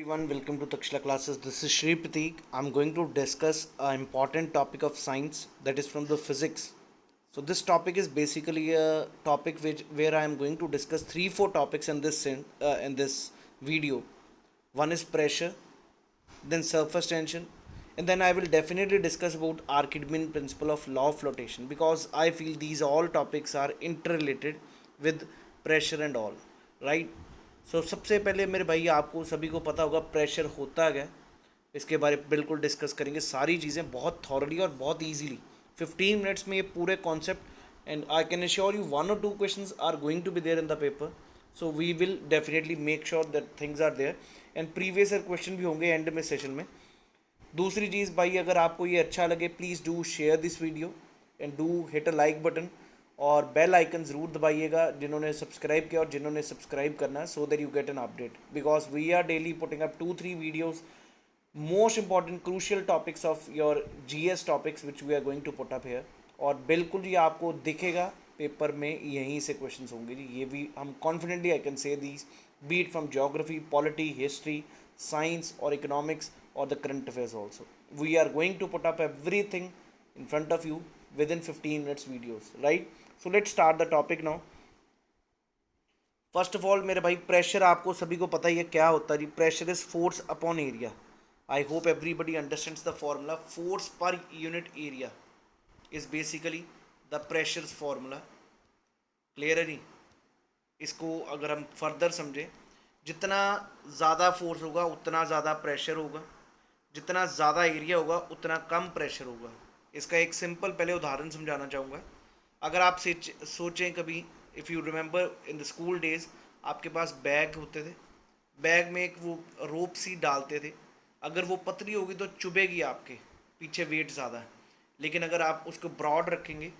Everyone, welcome to Takshila classes. This is Shri Pratik. I'm going to discuss an important topic of science, that is from the physics. So this topic is basically a topic where I am going to discuss four topics in this video. One is pressure, then surface tension, and then I will definitely discuss about Archimedes principle of law of flotation, because I feel these all topics are interrelated with pressure and all, right? सबसे पहले मेरे भाई आपको सभी को पता होगा pressure होता क्या, इसके बारे में बिल्कुल डिस्कस करेंगे सारी चीज़ें बहुत थॉरली और बहुत ईजीली 15 मिनट्स में ये पूरे concept, and I can assure you 1 or 2 questions are going to be there in the paper. So we will definitely make sure that things are there, and previous year question भी होंगे and में session में. दूसरी चीज़ भाई, अगर आपको ये अच्छा लगे please do share this video and do hit a like button, और बेल आइकन ज़रूर दबाइएगा जिन्होंने सब्सक्राइब किया और जिन्होंने सब्सक्राइब करना है, so that you get an update, because we are daily putting up 2-3 videos, most important crucial topics of your GS topics which we are going to put up here. और बिल्कुल ये आपको दिखेगा पेपर में, यहीं से क्वेश्चन होंगे जी, ये भी हम confidently I can say these, be it from geography, polity, history, science और economics or the current affairs also. We are going to put up everything in front of you within 15 minutes videos, right? So let's start the topic now. First of all मेरे भाई, pressure आपको सभी को पता ही है क्या होता है जी. Pressure is force upon area. I hope everybody understands the formula. Force per unit area is basically the pressure's formula. Clear है जी? इसको अगर हम फर्दर समझें, जितना ज़्यादा फोर्स होगा उतना ज़्यादा प्रेशर होगा, जितना ज़्यादा एरिया होगा उतना कम प्रेशर होगा. इसका एक सिंपल पहले उदाहरण समझाना चाहूँगा. अगर आप सोचें कभी, if you remember in the school days, आपके पास बैग होते थे, बैग में एक वो रोप सी डालते थे. अगर वो पतली होगी तो चुभेगी आपके पीछे, वेट ज़्यादा है. लेकिन अगर आप उसको ब्रॉड रखेंगे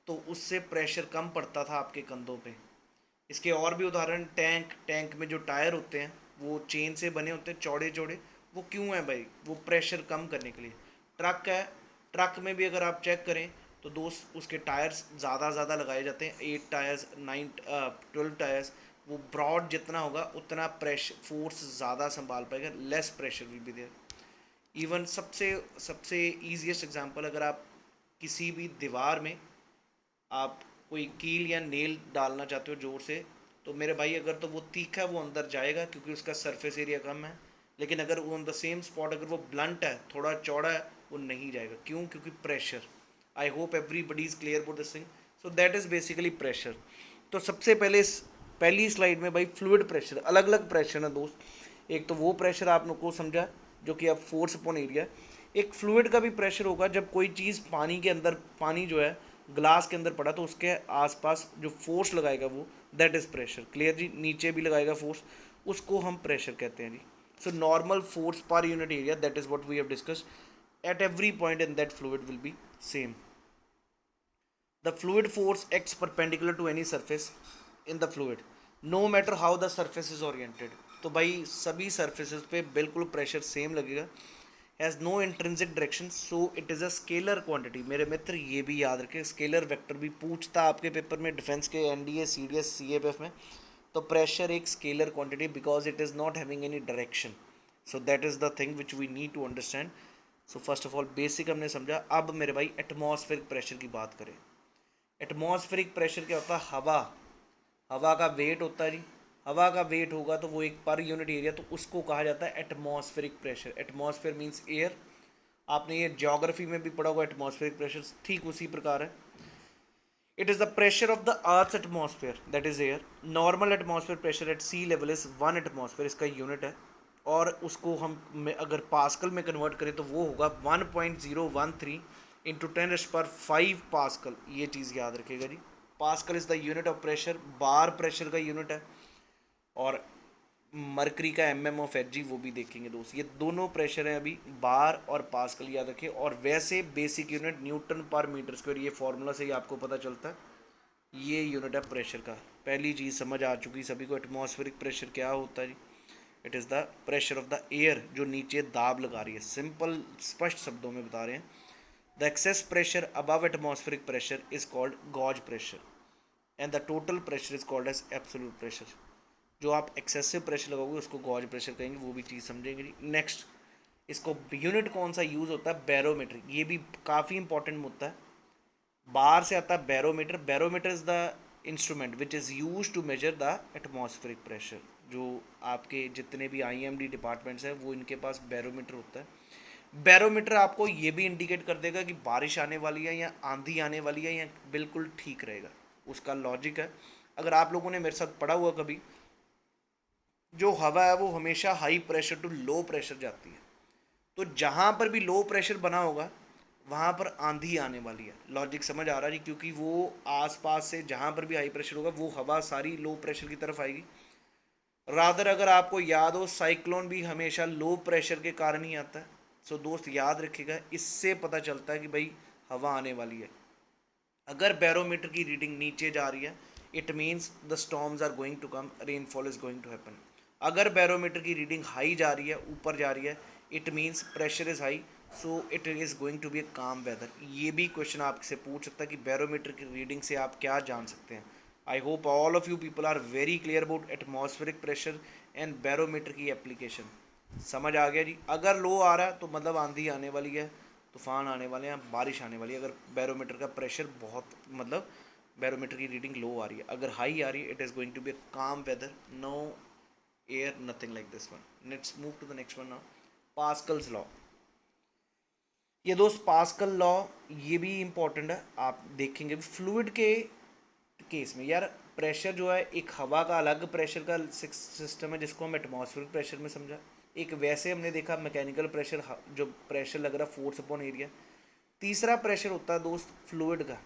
तो उससे प्रेशर कम पड़ता था आपके कंधों पे. इसके और भी उदाहरण, टैंक में जो टायर होते हैं वो चेन से बने होते हैं, चौड़े चौड़े. वो क्यों है भाई? वो प्रेशर कम करने के लिए. ट्रक है, ट्रक में भी अगर आप चेक करें तो दोस्त उसके टायर्स ज़्यादा लगाए जाते हैं, 8 टायर्स, 12 टायर्स. वो ब्रॉड जितना होगा उतना प्रेशर फोर्स ज़्यादा संभाल पाएगा, less pressure will be there. Even सबसे ईजीएस्ट एग्जांपल, अगर आप किसी भी दीवार में आप कोई कील या नेल डालना चाहते हो ज़ोर से, तो मेरे भाई अगर तो वो तीखा वो अंदर जाएगा क्योंकि उसका सरफेस एरिया कम है. लेकिन अगर वो ऑन द सेम स्पॉट अगर वो ब्लंट है, थोड़ा चौड़ा है, वो नहीं जाएगा. क्यों? क्योंकि pressure. I hope everybody is clear about this thing. So that is basically pressure. तो सबसे पहले पहली स्लाइड में भाई फ्लूइड प्रेशर, अलग अलग प्रेशर है दोस्त. एक तो वो प्रेशर आप लोग को समझा जो कि अब फोर्स अपॉन एरिया. एक फ्लूइड का भी प्रेशर होगा जब कोई चीज़ पानी के अंदर, पानी जो है ग्लास के अंदर पड़ा तो उसके आसपास जो फोर्स लगाएगा वो, दैट इज़ प्रेशर. क्लियर जी? नीचे भी लगाएगा फोर्स, उसको हम प्रेशर कहते हैं जी. So normal force per unit area, that is what we have discussed at every point in that fluid will be same. The fluid force acts perpendicular to any surface in the fluid, no matter how the surface is oriented. तो भाई सभी surfaces पे बिल्कुल pressure same लगेगा. has no intrinsic direction, so it is a scalar quantity. मेरे मित्र ये भी याद रखें, स्केलर वेक्टर भी पूछता आपके पेपर में, डिफेंस के NDA, CDS, CAPF में. तो प्रेशर एक scalar quantity, because it is not having any direction. So that is the thing which we need to understand. So first of all basic हमने समझा. अब मेरे भाई एटमॉस्फेरिक प्रेशर की बात करें. एटमॉस्फेरिक प्रेशर क्या होता है? हवा का वेट होता है जी. हवा का वेट होगा तो वो एक पर यूनिट एरिया, तो उसको कहा जाता है atmospheric pressure. Atmosphere means air. आपने ये ज्योग्राफी में भी पढ़ा होगा एटमॉस्फेरिक प्रेशर, ठीक उसी प्रकार है. It is the pressure of the Earth's atmosphere, that is air. Normal atmosphere pressure at sea level is 1 atmosphere, इसका यूनिट है. और उसको हम अगर पास्कल में कन्वर्ट करें तो वो होगा 1.013 इंटू 10⁵ पास्कल. ये चीज़ याद रखिएगा जी. Pascal is the unit of pressure. Bar pressure का यूनिट है. और मरकरी का ऑफ Hg वो भी देखेंगे दोस्त. ये दोनों प्रेशर हैं अभी, बार और पास्कल याद रखिए. और वैसे बेसिक यूनिट न्यूटन पर मीटर स्क्वायर, ये फॉर्मूला से ही आपको पता चलता है. ये यूनिट है प्रेशर का. पहली चीज़ समझ आ चुकी सभी को. एटमॉस्फेरिक प्रेशर क्या होता है जी? It is the pressure of the air जो नीचे दाब लगा रही है. सिंपल स्पष्ट शब्दों में बता रहे हैं. The excess pressure above atmospheric pressure is called gauge pressure, and the total pressure is called as absolute pressure. जो आप एक्सेसिव प्रेशर लगाओगे उसको गॉज प्रेशर कहेंगे, वो भी चीज़ समझेंगे जी। नेक्स्ट, इसको यूनिट कौन सा यूज़ होता है, बैरोमीटर, ये भी काफ़ी इंपॉर्टेंट मुद्दा है। बाहर से आता है barometer. Barometer is the instrument which is use to measure the atmospheric pressure. जो आपके जितने भी आईएमडी डिपार्टमेंट्स हैं वो इनके पास बैरोमीटर होता है। बैरोमीटर आपको ये भी इंडिकेट कर देगा कि बारिश आने वाली है या आंधी आने वाली है या बिल्कुल ठीक रहेगा। उसका लॉजिक है, अगर आप लोगों ने मेरे साथ पढ़ा हुआ कभी, जो हवा है वो हमेशा high pressure to low pressure जाती है। तो जहाँ पर भी लो प्रेशर बना होगा वहाँ पर आंधी आने वाली है। लॉजिक समझ आ रहा है जी, क्योंकि वो आसपास से जहाँ पर भी हाई प्रेशर होगा वो हवा सारी लो प्रेशर की तरफ आएगी। रादर अगर आपको याद हो, साइक्लोन भी हमेशा लो प्रेशर के कारण ही आता है। सो दोस्त याद रखिएगा, इससे पता चलता है कि भाई हवा आने वाली है। अगर बैरोमीटर की रीडिंग नीचे जा रही है, it means the storms are going to come, rainfall is going to happen. अगर बैरोमीटर की रीडिंग हाई जा रही है, ऊपर जा रही है, it means pressure is high, so it is going to be a calm weather. ये भी क्वेश्चन आपसे पूछ सकता है कि बैरोमीटर की रीडिंग से आप क्या जान सकते हैं। I hope all of you people are very clear about atmospheric pressure and barometer की एप्लीकेशन। समझ आ गया जी। अगर लो आ रहा है तो मतलब आंधी आने वाली है, तूफान आने वाले हैं, बारिश आने वाली है। अगर बैरोमीटर का प्रेशर बहुत मतलब बैरोमीटर की रीडिंग लो आ रही है, अगर हाई आ रही है, it is going to be a calm weather, no air, nothing like this one. Let's move to the next one now, Pascal's law. ये दोस्त पास्कल लॉ ये भी इम्पोर्टेंट है, आप देखेंगे फ्लूइड के केस में। यार प्रेशर जो है, एक हवा का अलग प्रेशर का सिस्टम है जिसको हम एटमॉस्फेरिक प्रेशर में समझा। एक वैसे हमने देखा मैकेनिकल प्रेशर, जो प्रेशर लग रहा है फोर्स अपॉन एरिया। तीसरा प्रेशर होता है दोस्त फ्लूइड का,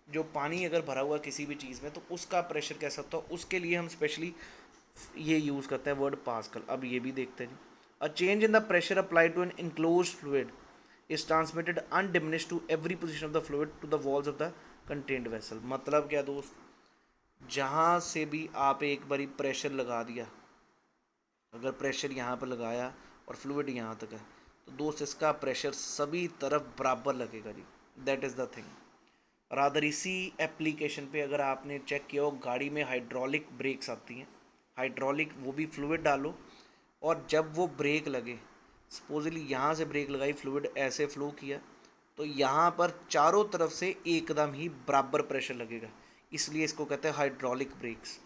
जो पानी अगर भरा हुआ किसी भी चीज़ में तो उसका प्रेशर कैसा होता है, उसके लिए हम स्पेशली ये यूज़ करते हैं वर्ड पास्कल। अब ये भी देखते हैं। A change in the pressure applied to an enclose fluid is transmitted undiminished to every position of the fluid to the walls of the contained vessel. मतलब क्या दोस्त, जहाँ से भी आप एक बारी प्रेशर लगा दिया, अगर प्रेशर यहाँ पर लगाया और फ्लूइड यहाँ तक है, तो दोस्त इसका प्रेशर सभी तरफ बराबर लगेगा जी। That is the thing. Rather इसी एप्लीकेशन पे अगर आपने चेक किया हो, गाड़ी में हाइड्रोलिक ब्रेक्स आती हैं, हाइड्रोलिक, वो भी फ्लूइड डालो और जब वो ब्रेक लगे, सपोजली यहाँ से ब्रेक लगाई, फ्लूइड ऐसे फ्लो किया, तो यहाँ पर चारों तरफ से एकदम ही बराबर प्रेशर लगेगा, इसलिए इसको कहते हैं हाइड्रोलिक ब्रेक्स।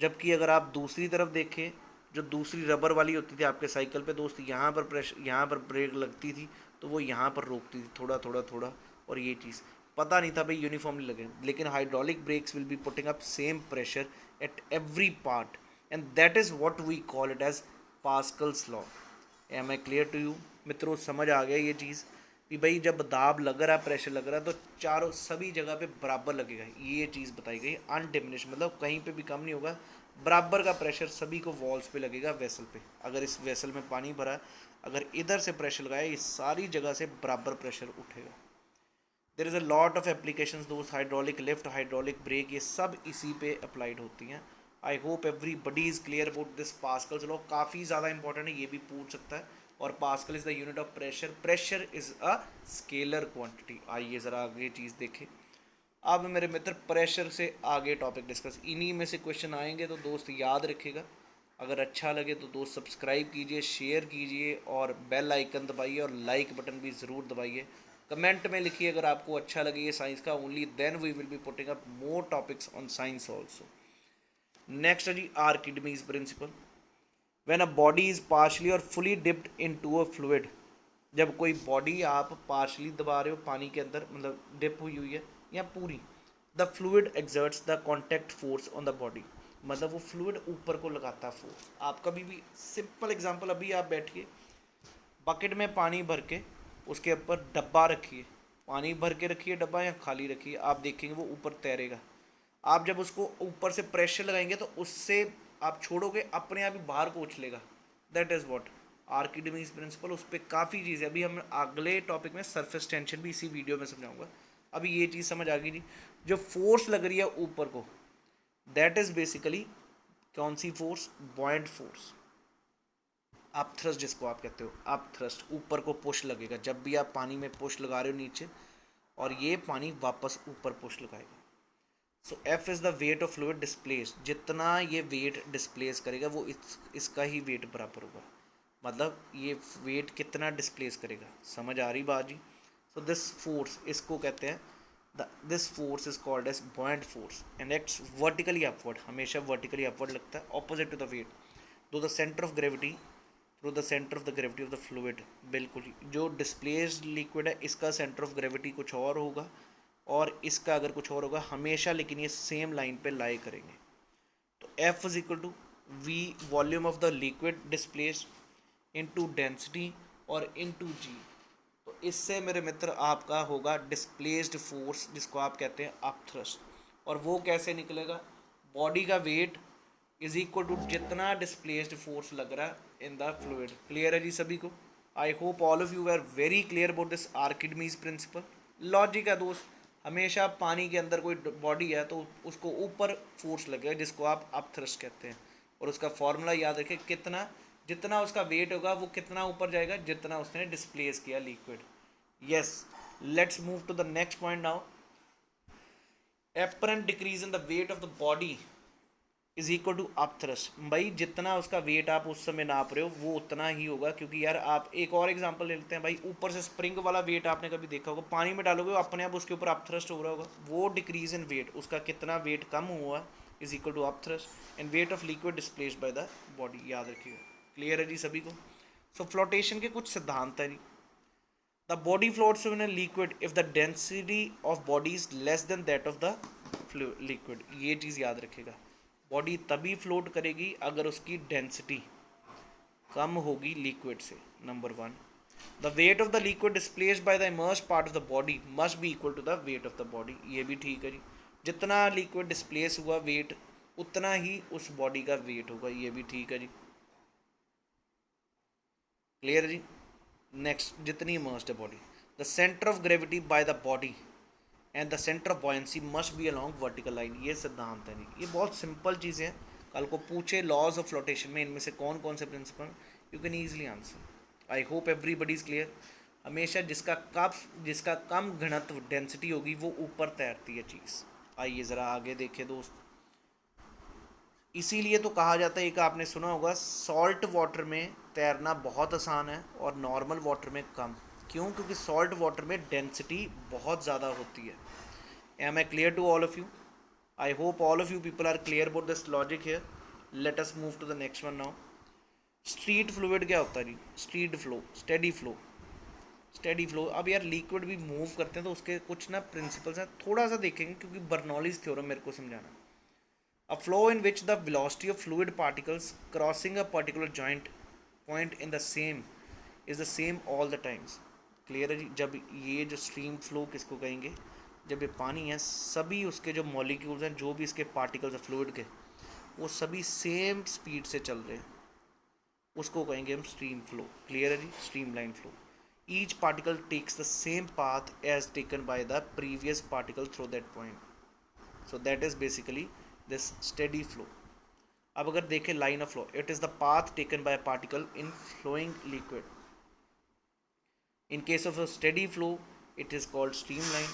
जबकि अगर आप दूसरी तरफ देखें, जो दूसरी रबर वाली होती थी आपके साइकिल पे दोस्त, यहाँ पर प्रेशर, यहाँ पर ब्रेक लगती थी तो वो यहाँ पर रोकती थी थोड़ा थोड़ा थोड़ा, और ये चीज़ पता नहीं था भाई यूनिफॉर्मली लगे। लेकिन hydraulic brakes will be putting up same pressure at every part, and that is what we call it as Pascal's law. Am I clear to you मित्रों? समझ आ गया ये चीज़ कि भाई जब दाब लग रहा है, प्रेशर लग रहा है, तो चारों सभी जगह पे बराबर लगेगा। ये चीज़ बताई गई, अनडिमिनिश, मतलब कहीं पे भी कम नहीं होगा, बराबर का प्रेशर सभी को वॉल्स पे लगेगा, वेसल पे। अगर इस वेसल में पानी भरा है, अगर इधर से प्रेशर लगाया, ये सारी जगह से बराबर प्रेशर उठेगा। There is a lot of applications दोस्त, हाइड्रोलिक लिफ्ट, हाइड्रोलिक ब्रेक, ये सब इसी पे अप्लाइड होती हैं। I hope everybody is clear about this Pascal's law. काफ़ी ज़्यादा इंपॉर्टेंट है, ये भी पूछ सकता है। और pascal is the unit of pressure, pressure is a scalar quantity. आइए ज़रा आगे चीज़ देखें। अब मेरे मित्र प्रेशर से आगे टॉपिक डिस्कस, इन्हीं में से क्वेश्चन आएंगे, तो दोस्त याद रखिएगा। अगर अच्छा लगे तो दोस्त सब्सक्राइब कीजिए, शेयर कीजिए और बेल आइकन दबाइए और लाइक बटन भी ज़रूर दबाइए। कमेंट में लिखिए अगर आपको अच्छा लगे ये साइंस का, only then we will be putting up more topics on science also. Next है जी Archimedes principle. When a body is partially और fully dipped into a fluid, जब कोई बॉडी आप पार्शली दबा रहे हो पानी के अंदर, मतलब डिप हुई हुई है या पूरी, the fluid exerts the contact force on the body, मतलब वो फ्लूइड ऊपर को लगाता है फोर्स। आप कभी भी सिंपल एग्जांपल, अभी आप बैठिए बकेट में पानी भर के, उसके ऊपर डब्बा रखिए, पानी भर के रखिए डब्बा या खाली रखिए, आप देखेंगे वो ऊपर तैरेगा। आप जब उसको ऊपर से प्रेशर लगाएंगे तो उससे आप छोड़ोगे, अपने आप ही बाहर को उछलेगा। That is what Archimedes principle. उस पर काफ़ी चीज़ें, अभी हम अगले टॉपिक में सरफेस टेंशन भी इसी वीडियो में समझाऊंगा। अभी ये चीज़ समझ आ गई जी, जो फोर्स लग रही है ऊपर को, दैट इज़ बेसिकली कौन सी फोर्स? Buoyant force. आप थ्रस्ट जिसको आप कहते हो, आप थ्रस्ट, ऊपर को पुश लगेगा जब भी आप पानी में पुश लगा रहे हो नीचे, और ये पानी वापस ऊपर पुश लगाएगा। So F is the weight of fluid displace, जितना ये वेट डिस्प्लेस करेगा वो इसका ही वेट बराबर होगा, मतलब ये वेट कितना डिस्प्लेस करेगा। समझ आ रही बात जी। सो दिस फोर्स, इसको कहते हैं this force is called as buoyant force and acts vertically upward, हमेशा वर्टिकली अपवर्ड लगता है opposite to the weight to the centre of gravity, through the centre of the gravity of the fluid. बिल्कुल ही, जो displaced liquid है इसका centre of gravity कुछ और होगा और इसका अगर कुछ और होगा हमेशा, लेकिन ये सेम लाइन पे लाई करेंगे। तो F is equal to V volume of the liquid displaced into density और इनटू G। तो इससे मेरे मित्र आपका होगा डिस्प्लेस्ड फोर्स, जिसको आप कहते हैं अपथ्रस्ट। और वो कैसे निकलेगा, बॉडी का वेट इज इक्वल टू जितना डिस्प्लेस्ड फोर्स लग रहा है इन द फ्लूइड। क्लियर है जी सभी को? I hope all of you are very clear about this Archimedes principle. Logic है दोस्त, हमेशा पानी के अंदर कोई बॉडी है तो उसको ऊपर फोर्स लगेगा, जिसको आप अपथ्रस्ट कहते हैं। और उसका फॉर्मूला याद रखें, कितना, जितना उसका वेट होगा वो कितना ऊपर जाएगा, जितना उसने डिस्प्लेस किया लिक्विड। Yes, let's move to the next point now. Apparent decrease in the weight of the body is equal to upthrust. भाई जितना उसका वेट आप उस समय नाप रहे हो वो उतना ही होगा, क्योंकि यार आप एक और एग्जांपल ले लेते हैं भाई, ऊपर से स्प्रिंग वाला वेट आपने कभी देखा होगा, पानी में डालोगे अपने आप उसके ऊपर अपथ्रस्ट हो रहा होगा, वो डिक्रीज इन वेट, उसका कितना वेट कम हुआ is equal to upthrust and weight of liquid displaced by the body. याद रखिएगा। क्लियर है जी सभी को? सो फ्लोटेशन के कुछ सिद्धांत है जी। The body floats in a liquid if the density of body is less than that of the liquid. ये चीज़ याद रखेगा, बॉडी तभी फ्लोट करेगी अगर उसकी डेंसिटी कम होगी लिक्विड से। Number one, the weight of the liquid displaced by the immersed part of the body must be equal to the weight of the body. ये भी ठीक है जी, जितना लिक्विड डिस्प्लेस हुआ वेट उतना ही उस बॉडी का वेट होगा। ये भी ठीक है जी। क्लियर है जी? नेक्स्ट, जितनी इमर्स्ड है body, the centre of gravity bye the body and the centre of buoyancy must be along vertical line. ये सिद्धांत है नहीं, ये बहुत सिंपल चीज़ें हैं। कल को पूछे लॉज ऑफ फ्लोटेशन में इनमें से कौन कौन से principle, you can easily answer. I hope everybody is clear. हमेशा जिसका कम घनत्व डेंसिटी होगी वो ऊपर तैरती है चीज़। आइए ज़रा आगे देखें दोस्त। इसीलिए तो कहा जाता है, एक आपने सुना होगा, सॉल्ट वाटर में तैरना बहुत आसान है और नॉर्मल वाटर में कम। क्यों? क्योंकि सॉल्ट वाटर में डेंसिटी बहुत ज़्यादा होती है। Am I clear to all of you? I hope all of you people are clear about this logic here. Let us move to the next one now. Street fluid क्या होता है जी? Street flow, steady flow. Steady flow, अब यार liquid भी move करते हैं तो उसके कुछ ना प्रिंसिपल्स हैं, थोड़ा सा देखेंगे क्योंकि बर्नौलीज थ्योरम मेरे को समझाना। A flow in which the velocity of fluid particles crossing a particular point in the same is the same all the times. Clear है जी? जब ये जो स्ट्रीम फ्लो किसको कहेंगे, जब ये पानी है सभी उसके जो मॉलिक्यूल्स हैं, जो भी इसके पार्टिकल्स हैं फ्लूइड के, वो सभी सेम स्पीड से चल रहे हैं, उसको कहेंगे हम स्ट्रीम फ्लो। क्लियर है जी? Stream line flow. Each particle takes the same path as taken by the previous particle through that point. So that is basically this steady flow. अब अगर देखें line of flow, it is the path taken by particle in flowing liquid. In case of a steady flow it is called streamline.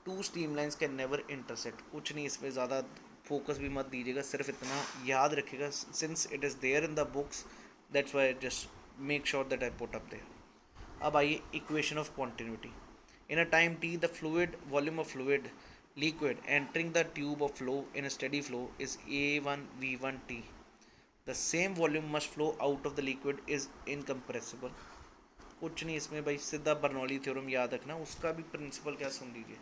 Two streamlines can never intersect. कुछ नहीं, इसमें ज़्यादा focus भी मत दीजिएगा, सिर्फ इतना याद रखिएगा, since it is there in the books, that's why just make sure that I put up there. अब आइए equation of continuity. In a time T the fluid volume of fluid liquid entering the tube of flow in a steady flow is A1 V1 T. The same volume must flow out of the liquid is incompressible. कुछ नहीं इसमें भाई, सीधा Bernoulli theorem याद रखना, उसका भी principal क्या सुन लीजिए।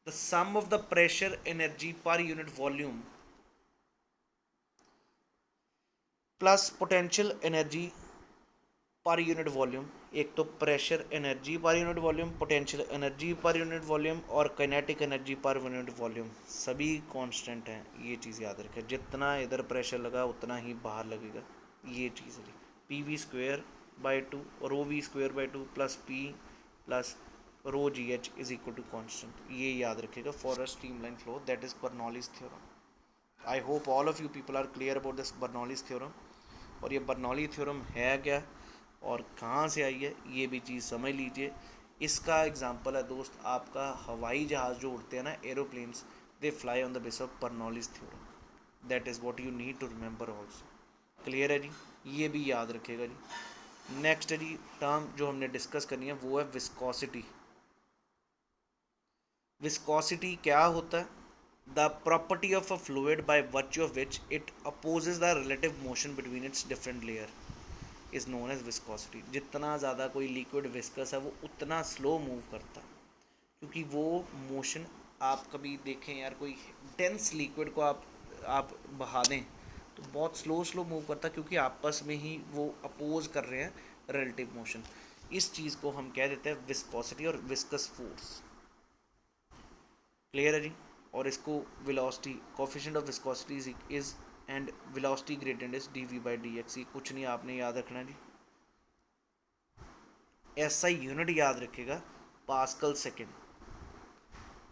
The sum of the pressure energy per unit volume plus potential energy per unit volume. एक तो pressure energy per unit volume, potential energy per unit volume और kinetic energy per unit volume, सभी constant हैं। ये चीज़ याद रखें, जितना इधर प्रेशर लगा उतना ही बाहर लगेगा। ये चीज़ है P V square by two rho V square by two plus P plus rho G H is equal to constant. ये याद रखेगा for a stream line flow. That is Bernoulli's theorem. I hope all of you people are clear about this Bernoulli's theorem. और ये Bernoulli theorem है क्या और कहाँ से आई है, ये भी चीज़ समझ लीजिए। इसका एग्जांपल है दोस्त आपका हवाई जहाज़ जो उड़ते हैं ना, aeroplanes, they fly on the base of Bernoulli's theorem. That is what you need to remember also. Clear है जी, ये भी याद रखिएगा जी। नेक्स्ट है जी टर्म जो हमने डिस्कस करनी है वो है विस्कोसिटी। विस्कोसिटी क्या होता है? The property of a fluid by virtue of which it opposes the relative motion between its different layer is known as viscosity. जितना ज़्यादा कोई लिक्विड विस्कस है वो उतना स्लो मूव करता है, क्योंकि वो मोशन, आप कभी देखें यार कोई डेंस लिक्विड को आप बहा दें तो बहुत स्लो स्लो मूव करता है, क्योंकि आपस में ही वो अपोज कर रहे हैं रिलेटिव मोशन। इस चीज़ को हम कह देते हैं विस्कोसिटी और विस्कस फोर्स। क्लियर है जी। और इसको velocity, coefficient of viscosity is and velocity gradient is dv/dx। ये कुछ नहीं, आपने याद रखना जी। SI यूनिट याद रखिएगा, pascal second.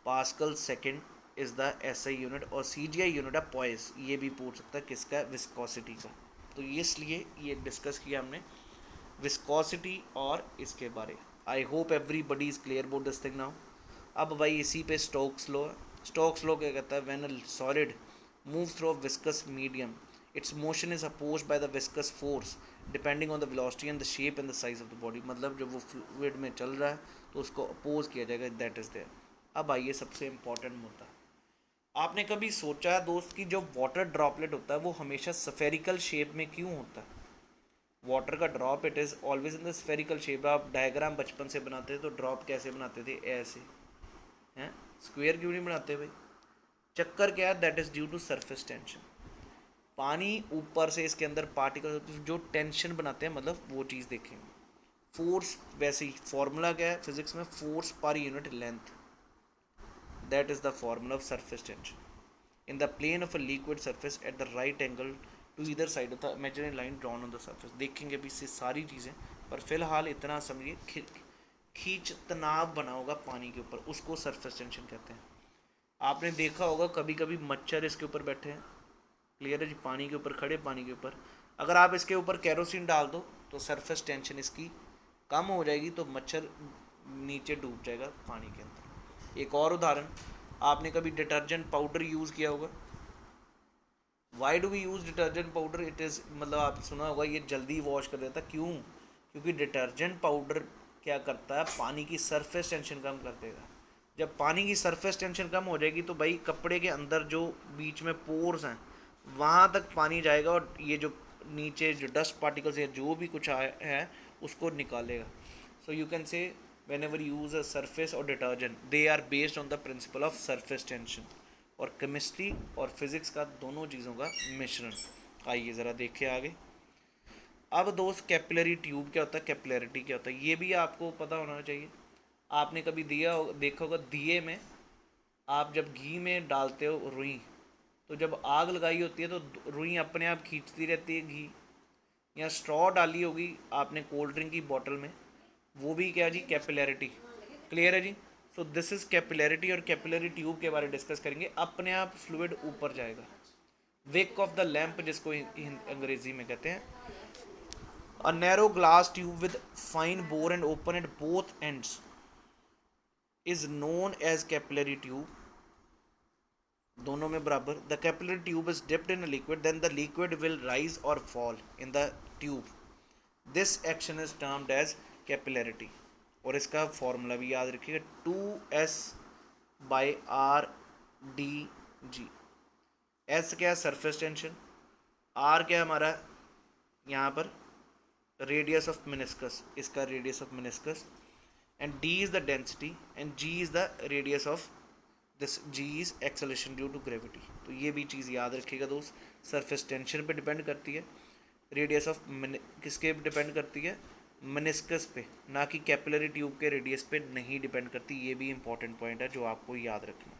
Pascal second is the SI unit, और CGI यूनिट है पॉइस। ये भी पूछ सकता है किसका? विस्कोसिटी का। तो इसलिए ये डिस्कस किया हमने विस्कोसिटी और इसके बारे। आई hope everybody is clear about this thing now. अब भाई इसी पे स्टोक्स लॉ है। स्टोक्स लॉ क्या कहता है? When a solid moves through a viscous medium it's motion is opposed by the viscous force depending on the velocity and the shape and the size of the body. मतलब जब वो fluid में चल रहा है तो उसको अपोज किया जाएगा, दैट इज देयर। अब आइए सबसे इंपॉर्टेंट मुद्दा। आपने कभी सोचा है दोस्त कि जो वाटर ड्रॉपलेट होता है वो हमेशा स्फेरिकल शेप में क्यों होता है? वाटर का drop it is always in the spherical shape. आप डायग्राम बचपन से बनाते थे तो ड्रॉप कैसे बनाते थे? ऐसे हैं, स्क्वायर क्यों नहीं बनाते भाई? चक्कर क्या है? That is due to surface tension. पानी ऊपर से इसके अंदर पार्टिकल जो टेंशन बनाते हैं, मतलब वो चीज़ देखेंगे। फोर्स, वैसे ही फॉर्मूला क्या है फिजिक्स में? Force per unit length, that is the formula of surface tension in the plane of a liquid surface at the right angle to either side of the imaginary line drawn on the surface। देखेंगे भी इससे सारी चीज़ें, पर फिलहाल इतना समझिए खींच तनाव बना होगा पानी के ऊपर, उसको सरफेस टेंशन कहते हैं। आपने देखा होगा कभी कभी मच्छर इसके ऊपर बैठे हैं। क्लियर है जी, पानी के ऊपर खड़े, पानी के ऊपर अगर आप इसके ऊपर कैरोसिन डाल दो तो सरफेस टेंशन इसकी कम हो जाएगी, तो मच्छर नीचे डूब जाएगा पानी के अंदर। एक और उदाहरण, आपने कभी डिटर्जेंट पाउडर यूज़ किया होगा। Why do we use detergent powder? It is, मतलब आप सुना होगा ये जल्दी वॉश कर देता। क्यों? क्योंकि डिटर्जेंट पाउडर क्या करता है? पानी की सरफेस टेंशन कम कर देगा। जब पानी की सरफेस टेंशन कम हो जाएगी तो भाई कपड़े के अंदर जो बीच में पोर्स हैं वहाँ तक पानी जाएगा, और ये जो नीचे जो डस्ट पार्टिकल्स या जो भी कुछ है उसको निकालेगा। So you can say whenever you use a surface or detergent they are based on the principle of surface tension। और केमिस्ट्री और फिज़िक्स का दोनों चीज़ों का मिश्रण। आइए ज़रा देखें आगे। अब दोस्त कैपिलरी ट्यूब क्या होता है, कैपिलरिटी क्या होता है, ये भी आपको पता होना चाहिए। आपने कभी देखा होगा दिए में आप जब घी में डालते हो रुई, तो जब आग लगाई होती है तो रुई अपने आप खींचती रहती है घी। या स्ट्रॉ डाली होगी आपने कोल्ड ड्रिंक की बॉटल में, वो भी क्या जी? कैपिलरिटी। क्लियर है जी। सो दिस इज कैपिलरिटी, और कैपिलरी ट्यूब के बारे में डिस्कस करेंगे। अपने आप फ्लूइड ऊपर जाएगा। विक ऑफ द लैंप जिसको अंग्रेजी में कहते हैं। A narrow glass tube with fine bore and open at both ends is known as capillary tube. दोनों में बराबर। The capillary tube is dipped in liquid, then the liquid will rise और fall in the tube. This action is termed as capillarity. और इसका formula भी याद रखिएगा, 2S/R/dg। S क्या है? Surface tension. R क्या है हमारा यहाँ पर? रेडियस ऑफ मिनिस्कस, इसका radius of meniscus. And D is the density and G is the radius of this. G is acceleration due to gravity. तो ये भी चीज़ याद रखिएगा दोस्त, सरफेस टेंशन पे डिपेंड करती है, रेडियस ऑफ किसके डिपेंड करती है? मेनिस्कस पे, ना कि कैपिलरी ट्यूब के रेडियस पे नहीं डिपेंड करती। ये भी इंपॉर्टेंट पॉइंट है जो आपको याद रखना।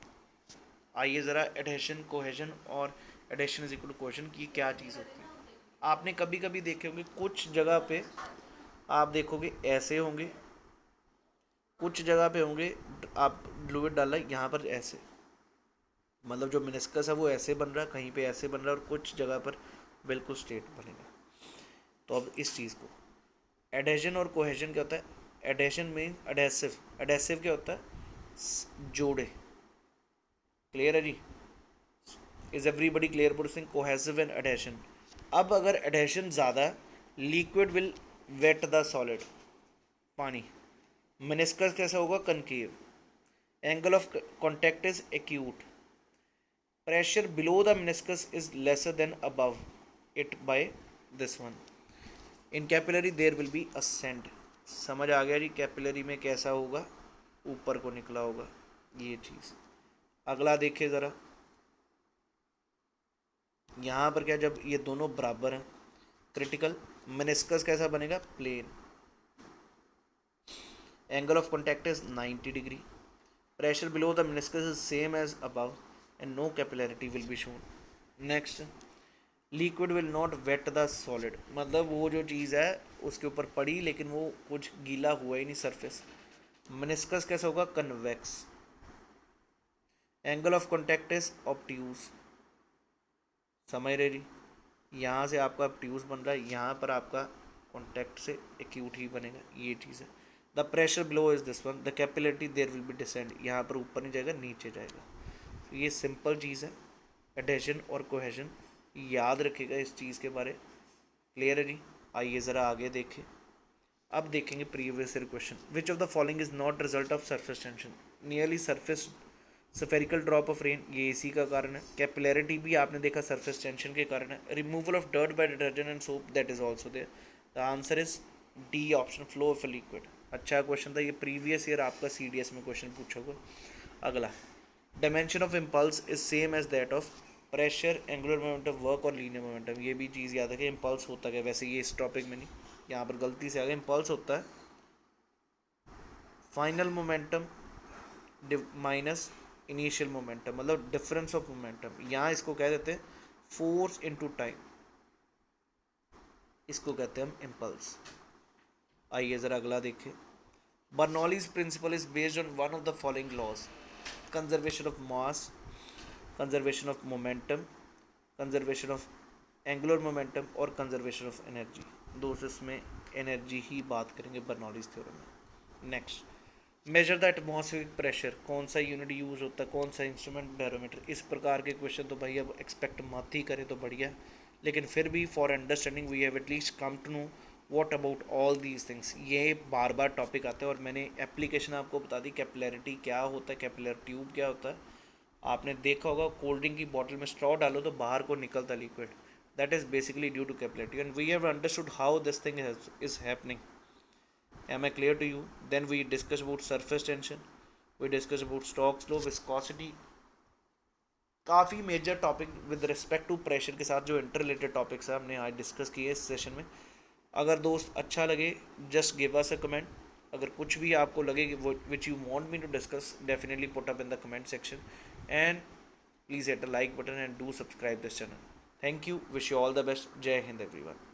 आइए ज़रा एडहेशन, कोहेजन और adhesion is equal to cohesion की क्या चीज़ होती है। आपने कभी कभी देखे होंगे कुछ जगह पे, आप देखोगे ऐसे होंगे, कुछ जगह पे होंगे आप फ्लूइड डाला यहाँ पर ऐसे, मतलब जो मेनिस्कस है वो ऐसे बन रहा है, कहीं पे ऐसे बन रहा है, और कुछ जगह पर बिल्कुल स्ट्रेट बनेगा। तो अब इस चीज़ को एडहेजन और कोहेजन क्या होता है? Adhesion mean adhesive. एडहेसिव क्या होता है? जोड़े। क्लियर है जी। Is everybody clear pursing cohesive and adhesion. अब अगर एडहेशन ज़्यादा है, liquid will wet the solid, पानी। मेनिस्कस कैसा होगा, concave. Angle of contact is acute. Pressure below the meniscus is lesser than above it by this one. In capillary there will be ascent. समझ आ गया जी, capillary में कैसा होगा, ऊपर को निकला होगा ये चीज़। अगला देखिए ज़रा, यहाँ पर क्या, जब ये दोनों बराबर हैं, क्रिटिकल, मेनिस्कस कैसा बनेगा, plane. Angle of contact is 90 degree. Pressure below the meniscus is same as above and no capillarity will be shown. Next, liquid will not wet the solid, मतलब वो जो चीज़ है उसके ऊपर पड़ी लेकिन वो कुछ गीला हुआ ही नहीं सरफेस। मेनिस्कस कैसा होगा, convex. Angle of contact is obtuse. समझ रहे जी, यहाँ से आपका ऑब्ट्यूज बन रहा है, यहाँ पर आपका कॉन्टैक्ट से एक्यूट ही बनेगा, ये चीज़ है। The pressure below is this one, the capillarity there will be descend, यहाँ पर ऊपर नहीं जाएगा नीचे जाएगा। तो ये सिंपल चीज़ है, एडहेशन और कोहेशन, याद रखिएगा इस चीज़ के बारे। क्लियर है जी। आइए ज़रा आगे देखें। अब देखेंगे previous year question. Which of the following is not result of surface tension. Nearly surface spherical drop of rain, ये इसी का कारण है। कैपिलरिटी भी आपने देखा सरफेस टेंशन के कारण है। Removal of dirt by detergent and soap, that is also there. The answer is D option, flow of a liquid. अच्छा क्वेश्चन था ये, प्रीवियस ईयर आपका CDS में क्वेश्चन पूछा होगा। अगला, dimension of impulse is same as that of pressure, angular momentum, work और linear momentum. ये भी चीज़ याद है कि इम्पल्स होता है, वैसे ये इस टॉपिक में नहीं, यहाँ पर गलती से आ गया। इम्पल्स होता है final momentum minus initial momentum, मतलब डिफरेंस ऑफ मोमेंटम। यहाँ इसको कह देते हैं फोर्स इनटू टाइम, इसको कहते हैं हम इम्पल्स। आइए ज़रा अगला देखें। Bernoulli's principle is based on one of the following laws. Conservation of mass, conservation of momentum, conservation of angular momentum और कंजर्वेशन ऑफ एनर्जी। दोस्त में एनर्जी ही बात करेंगे बर्नौलीज थ्योरम में। Next, measure the atmospheric pressure, कौन सा unit use होता है, कौन सा इंस्ट्रूमेंट, बैरोमीटर। इस प्रकार के क्वेश्चन तो भाई अब एक्सपेक्ट मत ही करें तो बढ़िया, लेकिन फिर भी for understanding we have at least come to know what about all these things. ये बार बार टॉपिक आते हैं और मैंने एप्लीकेशन आपको बता दी, कैपिलरिटी क्या होता है, कैपिलर ट्यूब क्या होता है। आपने देखा होगा कोल्ड ड्रिंक की बॉटल में स्ट्रॉ डालो तो बाहर को निकलता liquid, that is basically due to capillarity and we have understood how this thing is happening. Am I clear to you? Then we discuss about surface tension, we discuss about Stokes law, viscosity, काफ़ी major topic with respect to pressure के साथ जो inter related topics है हमने आज discuss किए इस session में। अगर दोस्त अच्छा लगे just give us a comment. अगर कुछ भी आपको लगे which you want me to discuss, definitely put up in the comment section and please hit the like button and do subscribe this channel. Thank you, wish you all the best. जय Hind everyone.